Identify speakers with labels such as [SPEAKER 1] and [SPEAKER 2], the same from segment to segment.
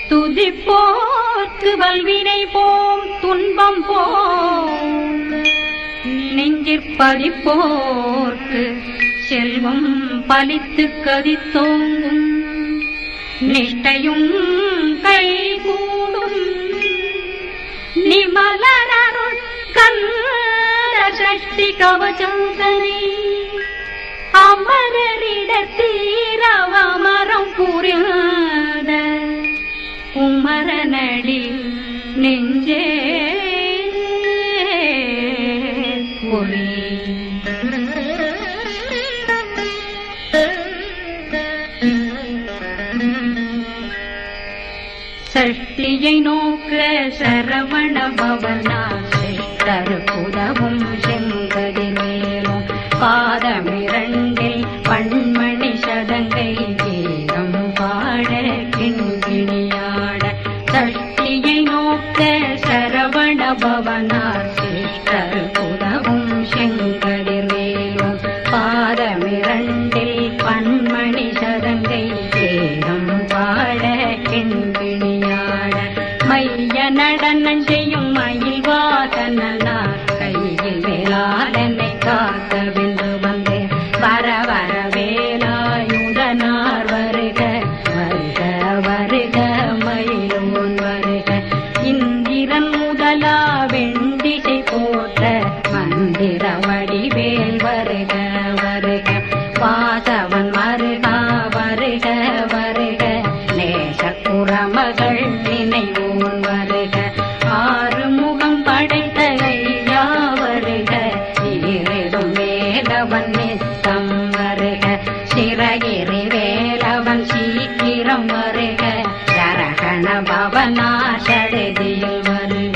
[SPEAKER 1] துதிப்போர்க்கு வல்வினை போம் துன்பம் போம் நெஞ்சிற்பதிப்போர்க்கு செல்வம் பலித்து கதித்தோங்கும் நிஷ்டையும் கைகூடும் நிமலனருள் கந்த சஷ்டி கவசந்தனை அமரரிடத்தீரவமரம் புரியாத குமரனடி நெஞ்சே பொறி சஷ்டியை நோக்க சரவண பவனா சிஷ்டருக்குதவும் செங்கதி மேலும் பாதமிரண்டில் பண்மணி சதங்கை கீதம் பாட கிண்கிணியாட சஷ்டியை நோக்க சரவண பவனா சிஷ்டருக்குதவும் செங்கதி மேலும் பாதமிரண்டில் பண்மணி சதங்கை கீதம் பாட கிண்கிணியாட மைய நடனம் செய்யும் மயில் வாதனார் கையில் வேளாளனை காக்க வென்று வந்தேன் வர வர வேலாயுதனார் வருக வருக வருக மயிலோன் வருக இந்திரன் முதலா வெண்டிசை போட்ட மந்திர வடிவேல் வருக வருக வாசவன் மருகா வருக வருக நேசக்குறமகள் நினைவோன் வருக ஆறுமுகம் படைத்த ஐயா வருக ஈரிடும் வேலவன் நித்தம் வருக சிறகிரி வேலவன் சீக்கிரம் வருக சரகண பவனா சடதியில் வருக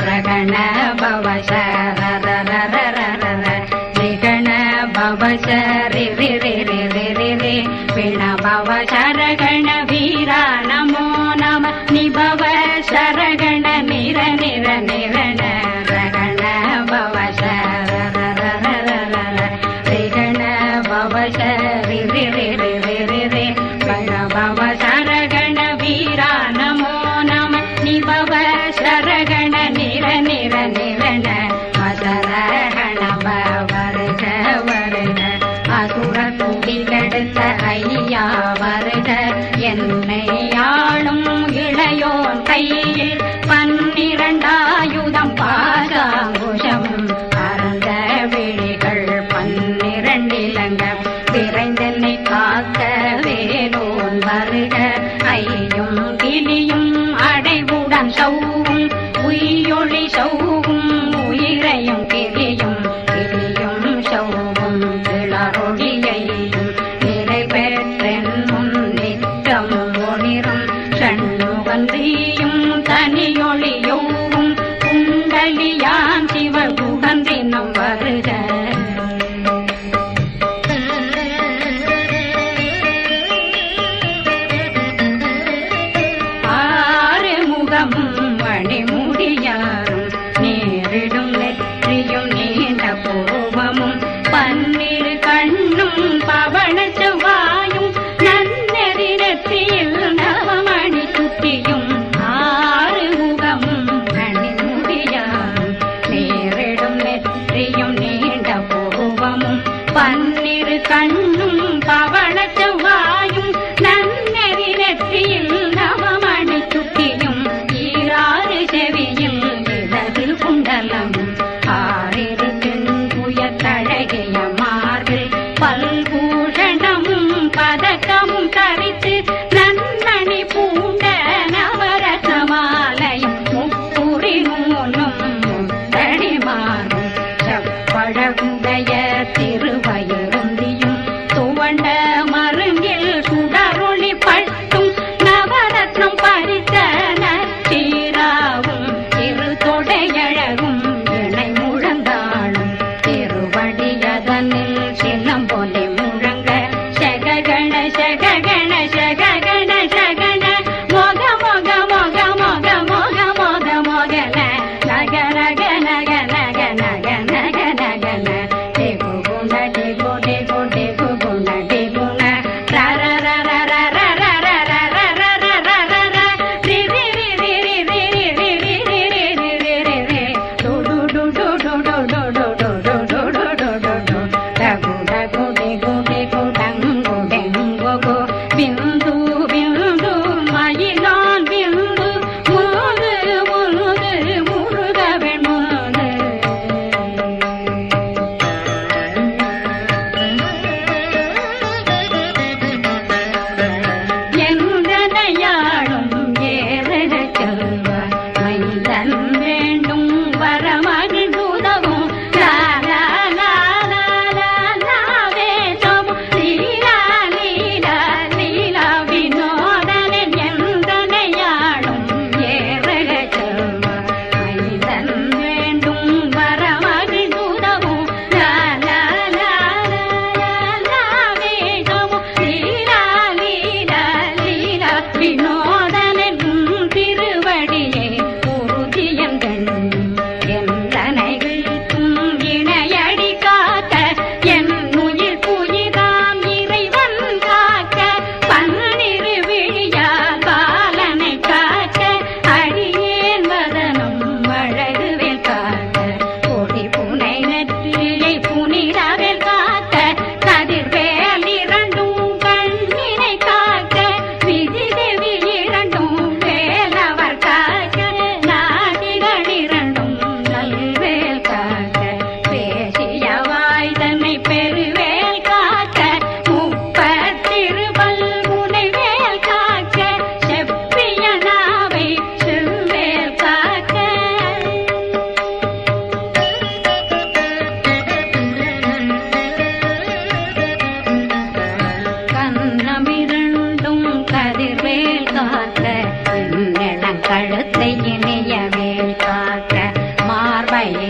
[SPEAKER 1] ரகண பவ சரி ரி ரி ரி ரி ரி ரி பிண பவ சரகண வீரா நமோ நம நிபவ சரகண நிர நிர நிரண ரகண பவ சரண பவ சரி ரி ரி ரி ரி ரி ரி பிண பவ சரகண வீரா நமோ நம நிபவ சரகண நிர நிர நிரண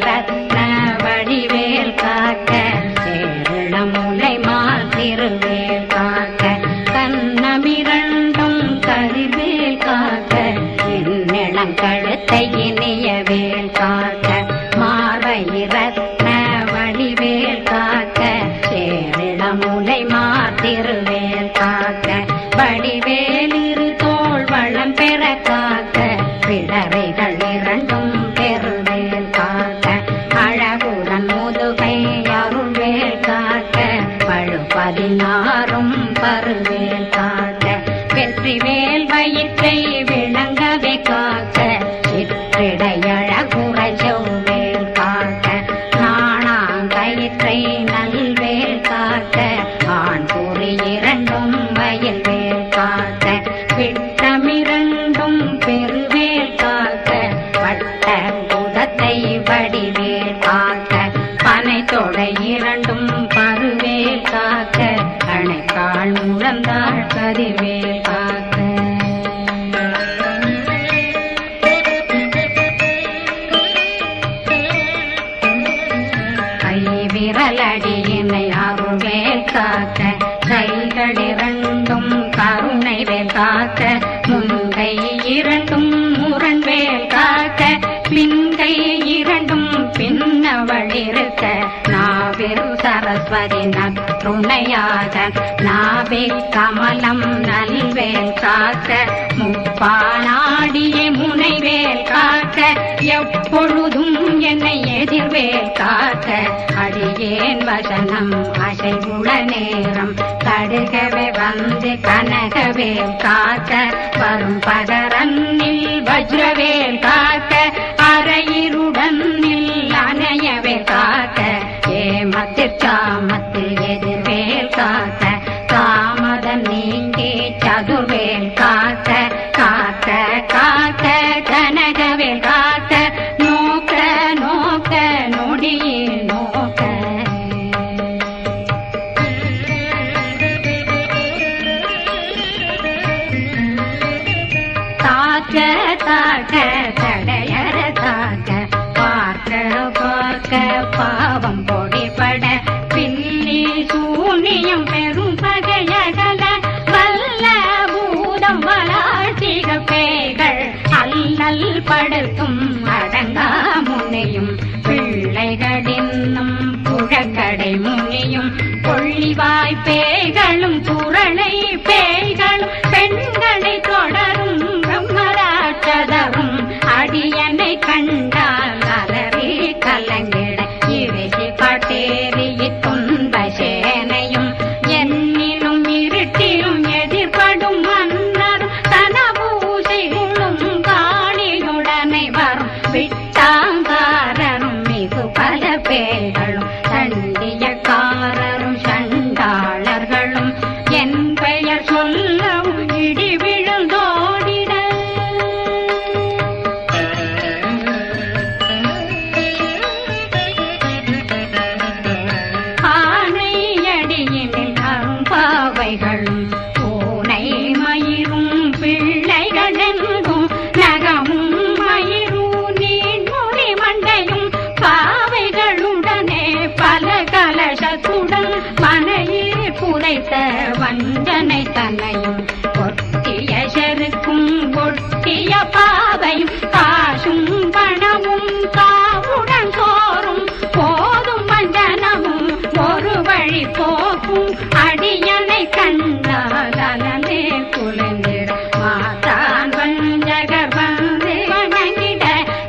[SPEAKER 1] ரத்ன வடிவேல் காக்க சேரணமுலை மால் திருவேல் காக்க கண்ணமிரண்டும் கரிவேல் காக்க என்னிளங்கழுத்தை இனிய வேல் காக்க மார்பை ரத்ன வடிவேல் காக்க சேரணமுலை மால் திருவேல் காக்க வடிவேல் இரு தோள் வளம் பெற காக்க பிடரைகள் இரண்டும் பெருவேல் காக்க அழகுடன் முதுகை அருள்வேல் காக்க பழு 16 பருவேல் காக்க வெற்றிவேல் வயிற்றை விளங்கவே காக்க சிற்றிடையழகுற செவ்வேல் காக்க நாணாங்கயிற்றை நல்வேல் காக்க ஆண் குறி இரண்டும் வயல்வேல் காக்க விட்டமிரண்டும் பெருவேல் காக்க வட்ட குதத்தை வடிவேல் காக்க பனை தொடை இரண்டும் பருவேல் காக்க அணைக்கால் முழந்தாள் கதிர்வேல் காக்க கை விரலடியினை அருள்வேல் காக்க கைகள் இரண்டும் கருணை வேல் காக்க முன்கை இரண்டும் முரண்வேல் காக்க பின்கை இரண்டும் பின்னவளிருக்க நாவில் சரஸ்வதி நற்றுணையாக நாவே கமலம் நல்வேல் காக்க முப்பானாடிய முனைவேல் காக்க எப்பொழுதும் என்னை எதிர்வேல் காக்க அடியேன் வசனம் அசைவுள நேரம் கடுகவே வந்து கனகவேல் காக்க வரும் பகரன்னில் வஜ்ரவேல் காக்க அரையிருடன் அணையவே காக்க ஏமத்திற்காமத்தில் எதிர்வேல் காக்க காமதம் நீங்கி சதுர்வேல் காக்க காக்க காக்க கனகவேல் காக்க நோக்க நோக்க நொடியே நோக்க தாக்க தாக்க தடையற தாக்க பார்க்க பார்க்க பாவம் பொடிபட பில்லி சூனியம் பெரும் பகையகல வல்ல பூதம் வளாழ்த்திக பேய்கள் அல்லல் படுத்தும் அடங்கா முனையும் பிள்ளைகளின்னும் புழக்கடை முனியும் கொள்ளிவாய் பேய்களும் குரளை பேய்களும் பெண்களை தொடரும் பிரம்மராட்சதரும் அடியனை கண்டால் அலறி கலங்கிட இறைச்சி பட்டேறி துன்ப சேனையும் என்னிலும் இருட்டிலும் எதிர்படும் மன்னரும் தனபூசைகளும் காணியுடனை வரும் விட்டாங்காரரும் மிகு பல பேர்களும் தண்டியக்காரரும் சண்டாளர்களும் என் பெயர் சொல்லவும் இடி விழுந்தோடிட ஆனையடியினில் அரும்பாவைகளும் பூனை மயிரும் பிள்ளைகளெங்கும் நகமும் மயிரும் நீன்முறி மண்டையும் பாவைகளுடனே பல கலசத்துடன் மனையில் புதைத்த வஞ்சனை தன்னையும் ஒட்டிய செருக்கும் ஒட்டிய பாவையும் காசும் பணமும் காவுடன் சோறும் போதும் வஞ்சனமும் ஒரு வழி போக்கும் அடியனை கண்டால் அலனே குலைந்திட மாதான் வஞ்சகர் வந்து வணங்கிட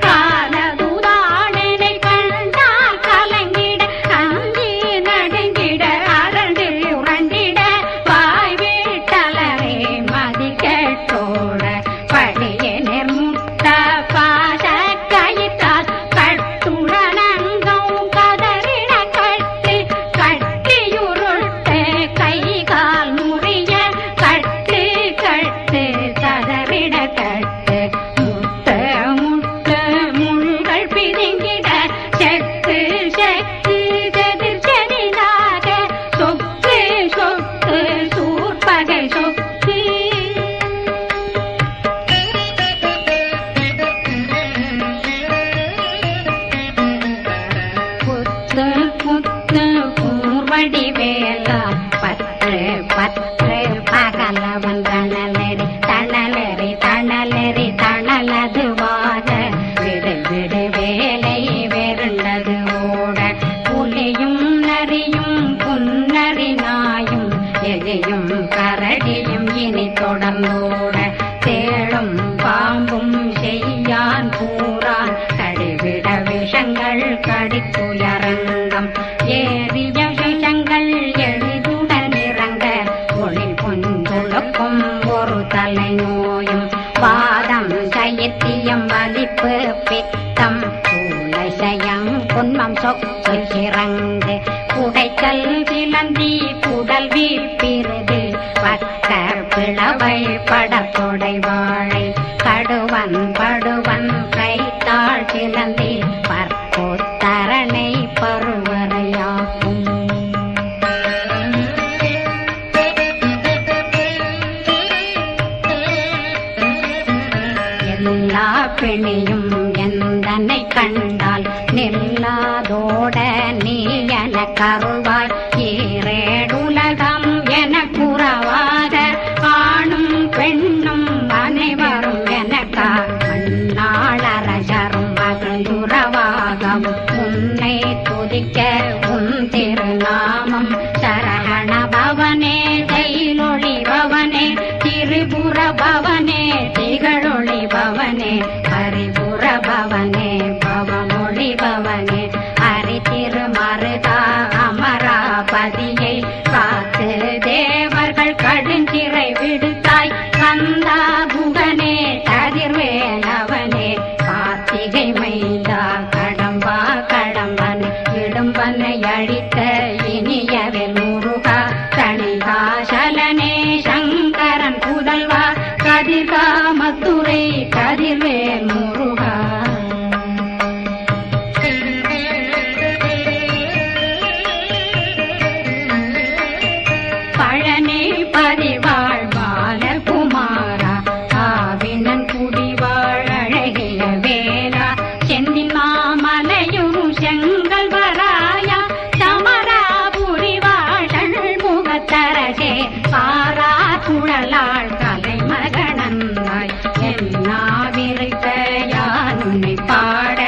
[SPEAKER 1] காலதுதாடனை கண்டால் கலங்கிட அஞ்சி நடுங்கிட அரண்டு உரண்டிட வாய் வீட்டலரை சிலந்தி பற்போத்தரணை பருவரையாக்கும். எல்லா பிணியும் எந்தனை கண்டால் நில்லாதோட நீ என கருவாய். ஈரேடுலகம் என குறவாத ஆணும் பெண்ணும் அனைவரும் எனக்கா மண்ணாளரசரும் மகிழ்ந்துறவாகவும் உன்னை துதிக்க உன் திருநாமம். சரகண பவனே தைலொளி பவனே திரிபுர பவனே திகழொளி பவனே ஹரிபுர பவனே பவமொழி பவனே ஹரி திருமருதா அமராபதியை காத்து தேவர்கள் கடுஞ்சிறை விடுத்தாய். கந்தா புகனே கதிர்வேலவனே கார்த்திகை மைந்தா கடம்பா கடம்பன் இடும்பனை அழித்த இனியவில் முருகா தணிகாசலனே சங்கரன் புதல்வா கதிர்காமத்துரை கதிர்வேல் முருகா. பழனி பதிவாழ் பாலகுமாரா ஆவினன் குடிவாழ் அழகிய வேலா செந்தின் மாமலையும் செங்கல் வராயா சமராபுரி வாழல் முகத்தரசே பாரா குழலாள் கலை மகனந்தாய். என்னாவிருக்க யான் உன்னை பாட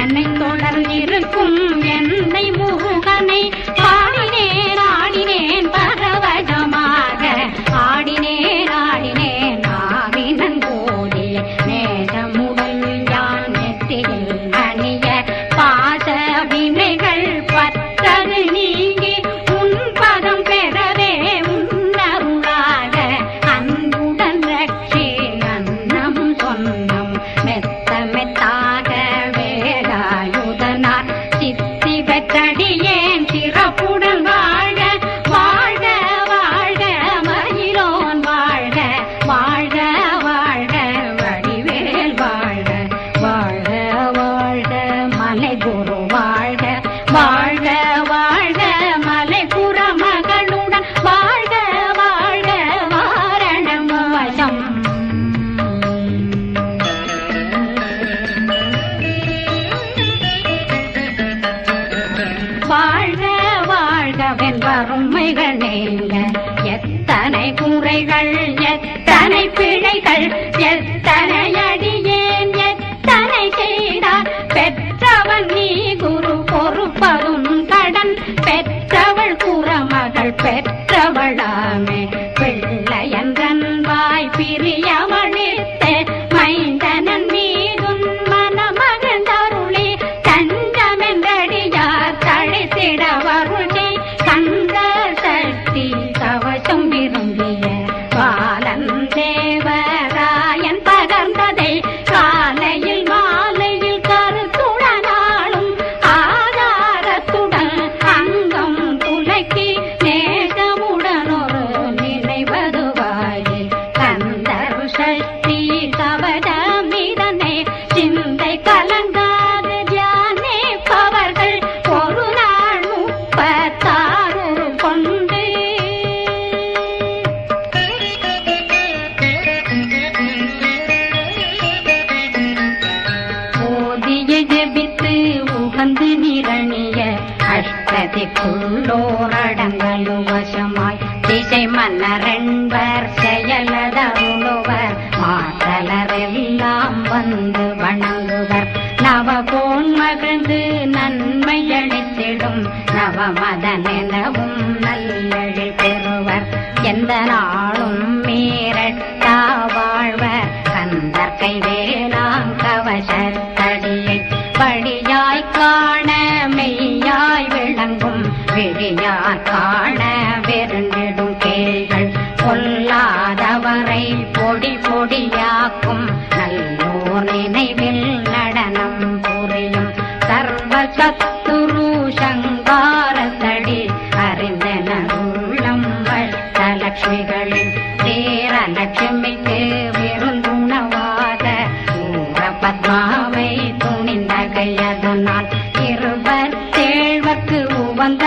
[SPEAKER 1] என்னை தொடர்ந்திருக்கும் என்னை முருகனை பாடினேன் ஆடினேன் பரவசமாக ஆடினேன் ஆடினேன் ஆவினன் கோடிய நேசமுடன் யான் நெற்றியில் அணிய பாச வினைகள் பற்றது நீங்கி உன் பதம் பெறவே உன்னருளாக அன்புடன் ரட்சி அன்னம் சொன்னம் மெத்த மெத்தாக வேலாயுதனார் சித்தி பெற்றடியேன் சிறப்புடன் வாழ்க வாழ்க வாழ்க மயிலோன் வாழ்க வாழ்க வாழ்க வடிவேல் வாழ்க வாழ்க வாழ்க மலை குரு வாழ்க வாழ்க வாழ்க மலை புற மகளுடன் வாழ்க வாழ்க வாரணம் வசம். வாழ்க வாழ்கவென் வறுமைகள் நீங்க எத்தனை குறைகள் எத்தனை பிழைகள் எத்தனை அடியேன் எத்தனை செய்தார் பெற்றவன் நீ குரு பொறுப்பதும் கடன் பெற்றவள் குறமகள் பெற்றவளாமே பிள்ளையன்றன் வாய் பிரியவழித்தே மைந்தனன் மீதுன் மனமகந்தருளி தஞ்சமென்றடியார் தழைத்திட வருளி கந்த சக்தி கவசம் விரும்பிய பாலன் தேவராயன் பகர்ந்ததை காலையில் மாலையில் கருத்துடனாலும் ஆதாரத்துடன் அங்கம் துலக்கி நேசமுடன் ஒரு நினைவதுவாகி கந்தர் சக்தி கவசமிதனை சிந்தை கலங்காது தியானிப்பவர்கள் ஒரு நாள் 36 கொண்டு ஓதிய ஜெபித்து உகந்து நிரணிய அஷ்டதிக்குள்ளோரடங்கலும் வசமாய் திசை மன்னரென்பர் செயலதருளுவர் மாற்றலரெல்லாம் வந்து வணங்குவர் நவகோன் மகிழ்ந்து நன்மை அளித்திடும் நவமதனெனவும் நல்லெழில் பெறுவர் எந்த நாளும் மீறட்டா வாழ்வர் கந்தற்கை வேளாங் கவசத்தடியை படியாய் காண மெய்யாய் விளங்கும் விழியார் காண வெருண்டிடும் கேள்கள் பொல்லாதவரை பொடி பொடியாக்கும் நல்லோர் நினைவில் நடனம் புரியும் சர்வ சத்துரு சங்காரத்தடி அறிந்தனுள்ளம் வஷ்டலட்சுமிகளின் தேரலட்சுமிக்கு விருந்துணவாத ஊர பத்மாவை துணிந்த அதனால் 27 உவந்த